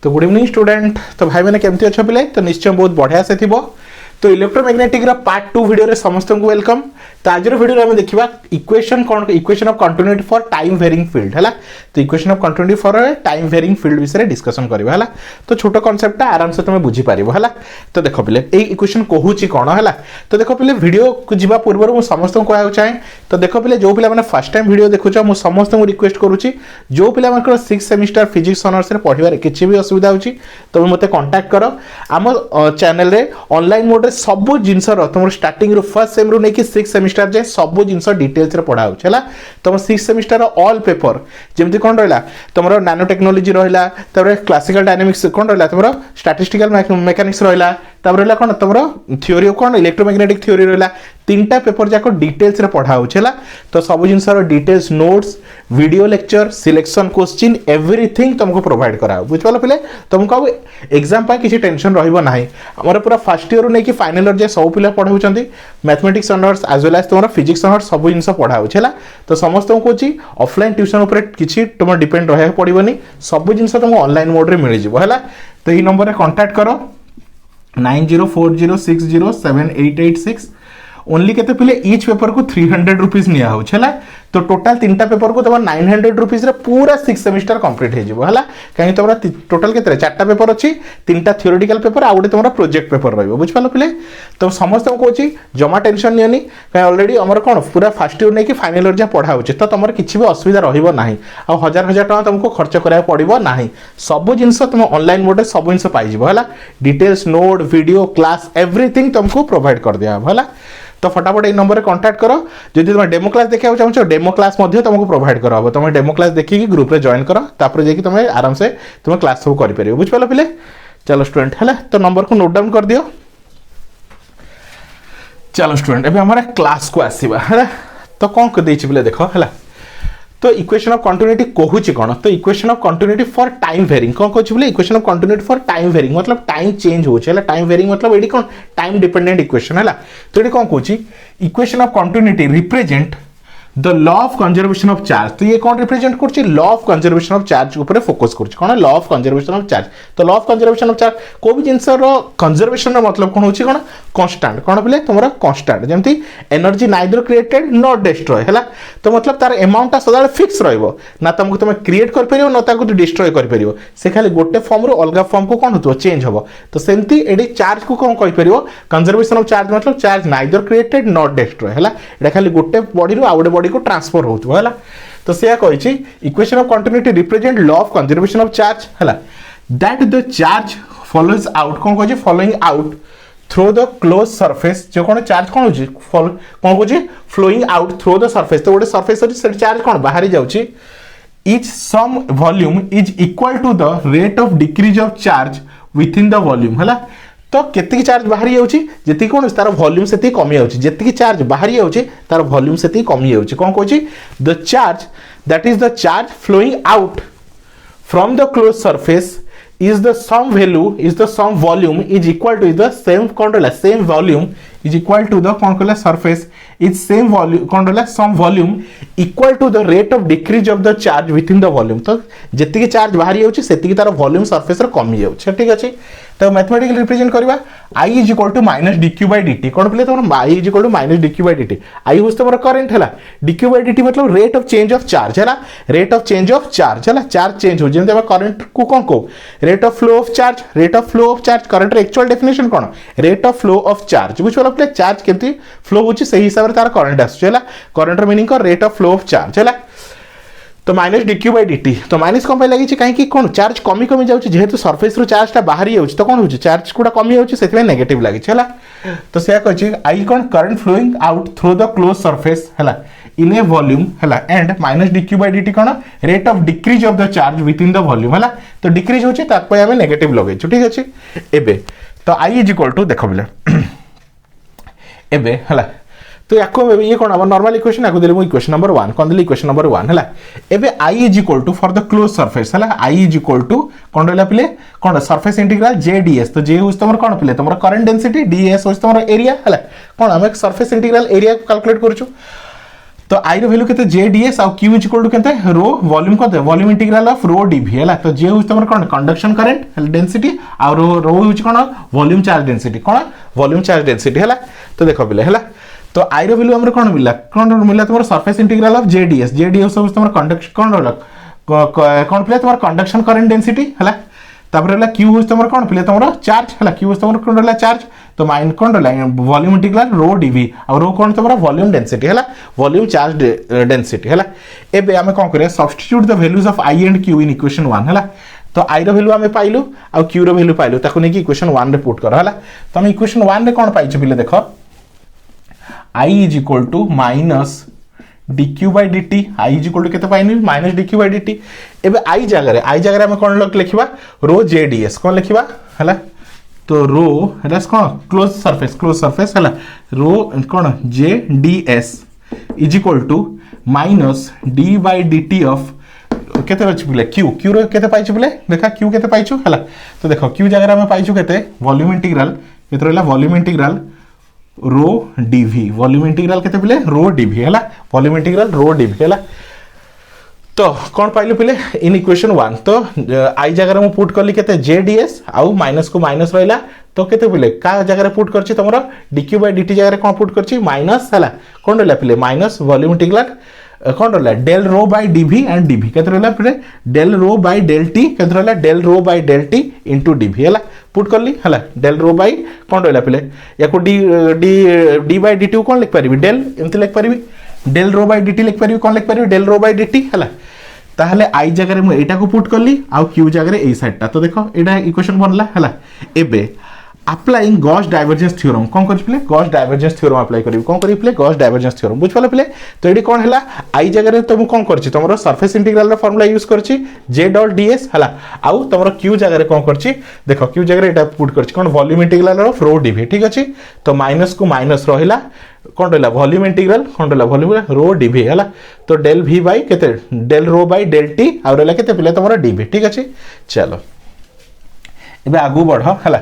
तो good evening student. तो भाई मैंने केमती अच्छे पिले तो निश्चय बहुत बढ़िया से थी। तो इलेक्ट्रोमैग्नेटिक पार्ट 2 वीडियो रे समस्त को वेलकम। तो आज वीडियो में देखा equation of continuity for time varying field है। तो equation of continuity for time varying field विषय डिस्कशन करवा है। तो छोट कॉन्सेप्ट आराम से तुम बुझीपार है। तो देख पे ये इक्वेशन कहूँ कौन है। तो देख पे वीडियो को जी पूर्व मुझे समस्त को कहना चाहे। तो देख पे जो पे फर्स्ट टाइम वीडियो देखुच मुझे समस्त को रिक्वेस्ट करुच्ची जो पे 6th सेमिस्टर फिजिक्स ऑनर्स पढ़ार किसी भी असुविधा हो तुम मत कांटेक्ट कर। आम चैनल रे ऑनलाइन मोड सब जिनस तुम स्टार्टिंग रू फर्स्ट सेम रू नहीं 6th सेमिस्टर जाए सब जिनस डिटेल्स पढ़ा है। तुम 6th सेमिस्टर ऑल पेपर जमी कौन रहा तुम नानो टेक्नोलॉजी रहा क्लासिकल डायनामिक्स कौन रहा तुम स्टैटिस्टिकल मेकानिक्स रहा रहा कौन तुम थ्योरी कौन इलेक्ट्रोमैग्नेटिक थ्योरी रहा 3टा पेपर जाक डिटेल्स पढ़ा है। तो सब जिनस details notes video lecture selection question everything तुमको प्रोवाइड करा बुझिपाल पे तुमको अब एग्जाम किसी टेंशन रहा आमर पूरा फर्स्ट ईयर नहीं कि फाइनल ईयर जाए सब पिला पढ़ाऊँ mathematics honours as well as तुम फिजिक्स ऑनर्स सब जिन पढ़ा है। तो समस्त को कौन ऑफलाइन ट्यूशन उपर किसी तुम डिपेंड रहा पड़ोनी सब जिन तुमको ऑनलाइन मोड में मिल जाए। तो ये नंबर में कांटेक्ट करो 9040607886 ओनली के पिले ईच पेपर को 300 रुपीज निया है। तो टोटाल 3टा पेपर को तुम 900 रुपीज पूरा 6 सेमिस्टर कंप्लीट हो कहीं तुम टोटाल के 4टा पेपर अच्छी 3टा थ्योरेटिकल पेपर आउ तुम प्रोजेक्ट पेपर रही बुझिपाल पे। तो समस्त को कौन जमा टेंशन नियनि कहीं अलरेडी आमर कौन पूरा फर्स्ट ईयर नहीं कि फाइनल ईयर जहाँ पढ़ा तो तुम किसी भी असुविधा रहा आ हजार हजार टाँग तुमको खर्च करा पड़ो ना सब जिन तुम ऑनलाइन मोड सब जिन पाई है details note video class everything तुमको प्रोवाइड कर दिया है। तो फटाफट ये नंबर में कांटेक्ट करो जब तुम डेमो क्लास देखा चाहो डेमो क्लास तुमको प्रोवाइड करा तुम डेमो क्लास देखिए ग्रुप रे जॉइन करो तापर तुम आराम से तुम क्लास सब कर बुझिपाल पे। चलो स्टूडेंट है तो नंबर को नोट डाउन कर दियो। चलो स्टूडेंट एवं हमारे क्लास को आसवा है। तो कौन कर पे देख है। तो इक्वेशन ऑफ कंटिन्यूटी कहूँ कौन तो equation of continuity for time varying कौन कहूँ equation of continuity for time varying मतलब टाइम चेंज होता है। टाइम वेरिंग मतलब ये कौन टाइम डिपेंडेंट इक्वेशन है। तो ये कौन कहूँ equation of continuity represent the law of conservation of charge. तो ये कौन रिप्रेजेंट करछि law of conservation of charge ऊपर फोकस करछि कौन law of conservation of charge. तो law of conservation of charge को भी जिनस कंजर्वेशन मतलब कौन होछि कौन कांस्टेंट कौन बोले तुमरा कांस्टेंट जेमति energy neither created not destroy है। तो मतलब तार अमाउंट सदा फिक्स रहइबो ना तुमको तुम क्रिएट कर परियो ना ताको डिस्ट्रॉय कर परियो से खाली गोटे फॉर्म रो अलगा फॉर्म को कौन होतो चेंज होबो। तो सेमति एडी चार्ज को कौन कहि परियो कंजर्वेशन ऑफ चार्ज मतलब charge neither created not destroy है। एटा खाली गोटे बॉडी रो आउटे बॉडी को ट्रांसफर होतबो है। तो से कहि equation of continuity represent law of conservation of charge है that the charge follows out कौन कहि following out through the close surface जो कौन चार्ज कौन होची कौन कहूँ flowing out through the surface. तो गोटे सरफेस अच्छी से चार्ज कौन बाहरी जाउची each some volume is equal to the rate of decrease of charge within the volume है। तो केतिकी चार्ज बाहरी जाउची जेति कौन तार वॉल्यूम से कमी जाउची जेतिकी चार्ज बाहरी जाउची तार वॉल्यूम से कमी जाउची कौन कहूँ the charge that is the charge flowing out from the close surface is the sum value is the sum volume is equal to the same control same volume is equal to the control surface is same volume control some volume equal to the rate of decrease of the charge within the volume। तो जेतिकी charge बाहरी जाउची सेतिकी तार volume surface रे कमी जाउची ठीक अछि। तो मैथमेटिकली रिप्रेजेंट करबा I is equal to minus dq by dt कोन पले तमर I is equal to minus dq by dt I होस तमर करंट हला dq by dt मतलब rate of change of charge हला rate of change of charge हला charge change हो जेम करंट को कोन को rate of flow of charge current रे एक्चुअल डेफिनेशन कोन rate of flow of charge बुझलो पले चार्ज केमती फ्लो होची सही हिसाब रे तार करंट आसु हला करंट रे मीनिंग को rate of flow of charge हला। तो माइनस dq by dt तो माइनस कम लगी कहीं कौन चार्ज कमी कमी जाऊँ जेहेतु सरफेस रू चार्ज बाहरी जाऊँ तो कौन हो चार्ज गुड़ा कमी जाऊँ से नेगेटिव लगी है। तो से आई कौन current flowing out through the close surface है इन ए वॉल्यूम है and minus dq by dt कौन rate of decrease of the charge within the volume है। तो डिक्रीज होची ताक आम नेगेटिव लगे ठीक अच्छे एबे। तो आई इज इक्वल टू देख बोले एबे है तो याको ये कौन अब नॉर्मल इक्वेशन याको देले इक्वेशन नंबर 1 कौन देले इक्वेशन नंबर 1 है एबे I is equal to for the close surface है आई इज इक्वल टू कौन रहला पिले कौन सरफेस इंटीग्रल जे डीएस। तो जे होस तमर कौन पिले तमर करंट डेंसिटी डीएस होस तमर एरिया है कौन हम एक सरफेस इंटीग्रल एरिया कैलकुलेट करछु। तो आई रो वैल्यू केते जे डीएस आ क्यू इज इक्वल टू केते रो वॉल्यूम को volume integral of rho dv हैला तो जे होस तमर कोन कंडक्शन करंट डेंसिटी आ रो होच कोन वॉल्यूम चार्ज डेंसिटी कोन वॉल्यूम चार्ज डेंसिटी हैला तो देखो बिले हैला तो आई रो वैल्यू हमर कोन मिला तमर सरफेस इंटीग्रल ऑफ जेडीएस होस तमर कंडक्शन कोन रहला कोन पिले तमर कंडक्शन करंट डेंसिटी हैला तापर रहला क्यू होस तमर कोन पिले तमर चार्ज हैला क्यू होस तमर कोन रहला चार्ज तो माइन कोन रहला वॉल्यूम इंटीग्रल रो डीवी और रो कोन तमर वॉल्यूम डेंसिटी हैला वॉल्यूम चार्ज डेंसिटी हैला एबे हमें कोन करे substitute the values of I and Q in equation 1 हैला तो आई रो वैल्यू हमें पाइलु आ क्यू रो वैल्यू पाइलु ताको ने कि इक्वेशन 1 रे पुट कर हैला तो हम इक्वेशन 1 रे कोन पाइछु बिले देखो I is equal to minus dq by dt I is equal to केते पाइनी माइनस dq by dt एबे I जगह रे हम कोन लिखिबा रो jds कोन लिखिबा हला तो रो हलास कोन क्लोज सरफेस हला रो कोन jds is equal to minus d by dt of केते अछि बिले q रो केते पाइछु बिले देखा q केते पाइछु हला तो देखो q जगह रे हम पाइछु केते वॉल्यूम इंटीग्रल केते रहला वॉल्यूम इंटीग्रल रो डीवी वॉल्यूम इंटीग्रल केते बिले रो डीवी हैला वॉल्यूम इंटीग्रल रो डीवी हैला तो कोन पाइलु पिले इन इक्वेशन 1 तो आई जगह रे मु पुट करली केते जेडीएस आउ माइनस को माइनस रहला तो केते बिले का जगह रे पुट करछि तमरो डीक्यू बाय डीटी जगह रे कोन पुट करछि माइनस हैला कोन रहला पिले माइनस वॉल्यूम इंटीग्रल कोन रहला del rho by dv and dv केते रहला पिले del rho by del t केते रहला del rho by del t into dv हैला पुट करली हला डेल रो बाय कोन रहला पिले याको D D D by dt कोन लिख परिबी डेल एमति लिख परिबी डेल रो बाय dt लिख परिबी कोन लिख परिबी डेल रो बाय dt हला ताहले आई जगह रे मु एटा को पुट करली आ क्यू जगह रे ए साइड ता तो देखो एटा इक्वेशन बनला हला एबे अप्लाइंग गॉस डाइवर्जेंस थ्योरम कोन कर पिले गॉस डाइवर्जेंस थ्योरम अप्लाई करिवि कोन करि पिले गॉस डाइवर्जेंस थ्योरम बुझ पाले पिले तो एडी कोन हला आई जगह रे तुम कोन करछि तमरो सरफेस इंटीग्रल रो फार्मूला यूज करछि j डॉट ds हला आउ तमरो q जगह रे कोन करछि देखो q जगह रे एटा पुट करछि कोन वॉल्यूम इंटीग्रल रो रो dv ठीक अछि तो माइनस को माइनस रहिला कोन रहला वॉल्यूम इंटीग्रल कोन रहला वॉल्यूम रो dv हला तो डेल v बाय केते del rho by del t आ रहला केते पिले तमरो dv ठीक अछि चलो एबे आगु बढ़ हला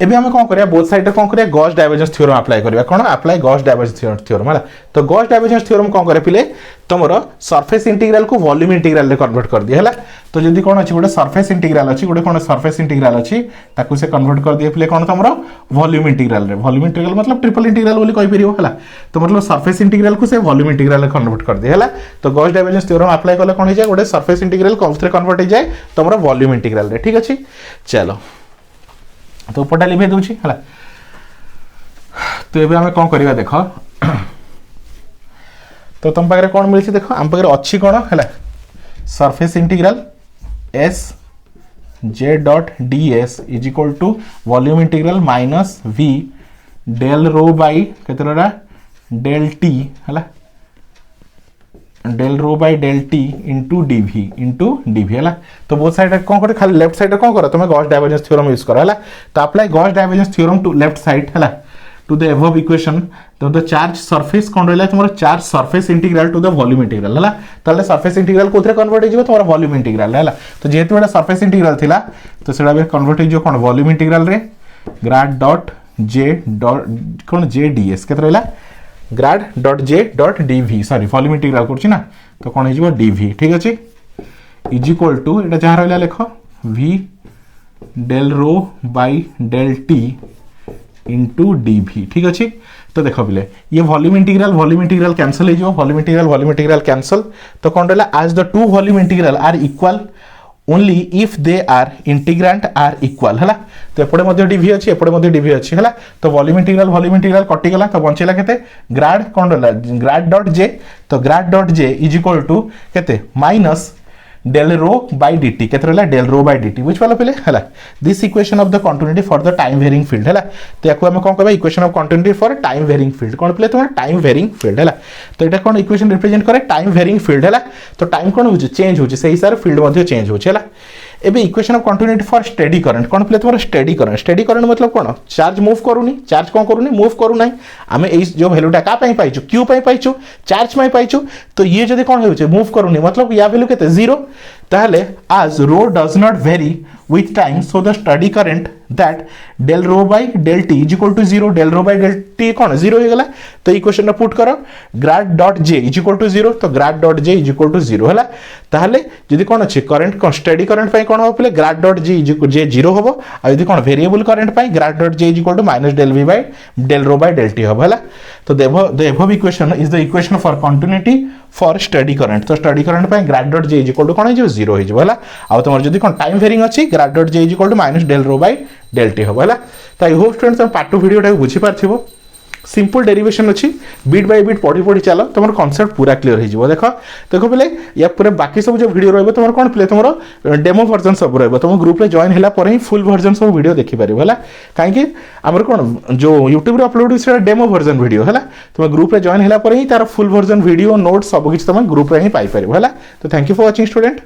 एबे हम कोन करिया बोथ साइड रे कोन करिया गॉस डाइवर्जेंस थ्योरम अप्लाई करिया कोन अप्लाई गॉस डाइवर्जेंस थ्योरम हला तो गॉस डाइवर्जेंस थ्योरम कोन करे पिले तमरो सरफेस इंटीग्रल को वॉल्यूम इंटीग्रल रे कन्वर्ट कर दिया हला तो जदी कोन अछि गोटे सरफेस इंटीग्रल अछि गोटे कोन सरफेस इंटीग्रल अछि ताकू से कन्वर्ट कर दिया पिले कोन तमरो वॉल्यूम इंटीग्रल मतलब ट्रिपल इंटीग्रल बोली कहि परियो हला तो मतलब सरफेस इंटीग्रल को से वॉल्यूम इंटीग्रल रे कन्वर्ट कर दिया हला तो गॉस डाइवर्जेंस थ्योरम अप्लाई करले कोन हो जाय गोटे सरफेस इंटीग्रल कोन रे कन्वर्ट हो जाय तमरो वॉल्यूम इंटीग्रल रे ठीक अछि चलो तो ऊपर लिखे दूची हला तो एबे हमें कोन करिवा देखो तो तुम पाखरे कोन मिलछि देखो हम पाखरे अछि कोन हला surface integral s j dot ds is equal to volume integral minus v del rho by केतरा डेल t हला del rho by del t into dv हला तो बोथ साइड कोन करे खाली लेफ्ट साइड कोन करो तुम गॉस डाइवर्जेंस थ्योरम यूज करो हला तो apply Gauss divergence theorem to left side हला टू द अबव इक्वेशन तो द चार्ज सरफेस कोन रहला तुमरो charge surface integral to the volume integral हला ताले सरफेस इंटीग्रल कोथरे कन्वर्ट हो जिवो तुमरो वॉल्यूम इंटीग्रल हला तो जेतु एटा सरफेस इंटीग्रल थिला तो सेडा बे कन्वर्ट हो जिवो कोन वॉल्यूम इंटीग्रल रे ग्रेड डॉट j डॉट कोन j ds केत रहला grad dot j dot dv sorry volume integral करछि ना तो कोन हिजबो dv ठीक अछि इज इक्वल टू एटा जहा रहला लेखो v del rho by del t into dv ठीक अछि तो देखो बिले ये वॉल्यूम इंटीग्रल कैंसिल हो जो वॉल्यूम इंटीग्रल कैंसिल तो कोन रहला as the two volume integral are equal only if they are integrand are equal हला तो एपडे मध्ये dv अछि एपडे मध्ये dv अछि हला तो वॉल्यूम इंटीग्रल कटि गला तो बंचेला केते ग्रेड कोन रहला ग्रेड डॉट j तो grad dot j is equal to केते minus del rho by dt केते रहला del rho by dt बुझ पालो पहिले हला this equation of the continuity for the time varying field हला तो याको हम कोन कहबा equation of continuity for time varying field कोन पहिले तुम्हारा टाइम वेरिंग फील्ड हला तो एटा कोन इक्वेशन रिप्रेजेंट करे टाइम वेरिंग फील्ड हला तो टाइम कोन होचे चेंज होचे सही हिसाब फील्ड मध्ये चेंज होचे हला एबे equation of continuity for steady current कोन पहिले तुम्हारा स्टेडी करंट मतलब कोन चार्ज मूव करूनी चार्ज कोन करूनी मूव करू नाही हमें ए जो वैल्यूटा का पई पाइछु क्यू पई पाइछु चार्ज पई पाइछु तो ये जदी कोन होचे मूव करूनी मतलब या वैल्यू केते 0 ताहले as rho does not vary with time, so the steady current that del rho by del t is equal to 0. del rho by del t कौन 0 हो गला, तो इक्वेशन में पुट करो grad dot j is equal to 0, तो grad dot j is equal to 0 हला। ताहले जदि कौन अछि करंट को स्टेडी करंट पई कोन हो पले grad dot j is equal j 0 होबो, आ जदि कौन वेरिएबल करंट पई grad dot j is equal to minus del v by del rho by del t होबो हला। तो the above equation is the equation for continuity for steady current, तो steady current पई grad dot j is equal to कोन हो 0 हो जिवो हला। आ तमर जदि कोन टाइम वेरिंग अछि grad dot j is equal to minus del rho by del t होबो हला। तो आई होप स्टूडेंट्स हम पार्ट 2 वीडियो टा बुझी पारथिबो, सिंपल डेरिवेशन अच्छी बीट बाय बीट पढ़ी पढ़ी चलो तुम कॉन्सेप्ट पूरा क्लियर हो देख देखो पे या पूरा बाकी सब जो वीडियो रही तुम कौन पे तुम डेमो वर्जन सब रही तुम ग्रुप में जॉइन है ही फुल वर्जन सब वीडियो देखिपार है कहीं आमर कौन जो यूट्यूब अपलोड से डेमो वर्जन वीडियो है तुम ग्रुप में जॉइन है तार फुल वर्जन वीडियो नोट सब कुछ तुम ग्रुप में ही पाइपर है। तो thank you for watching student.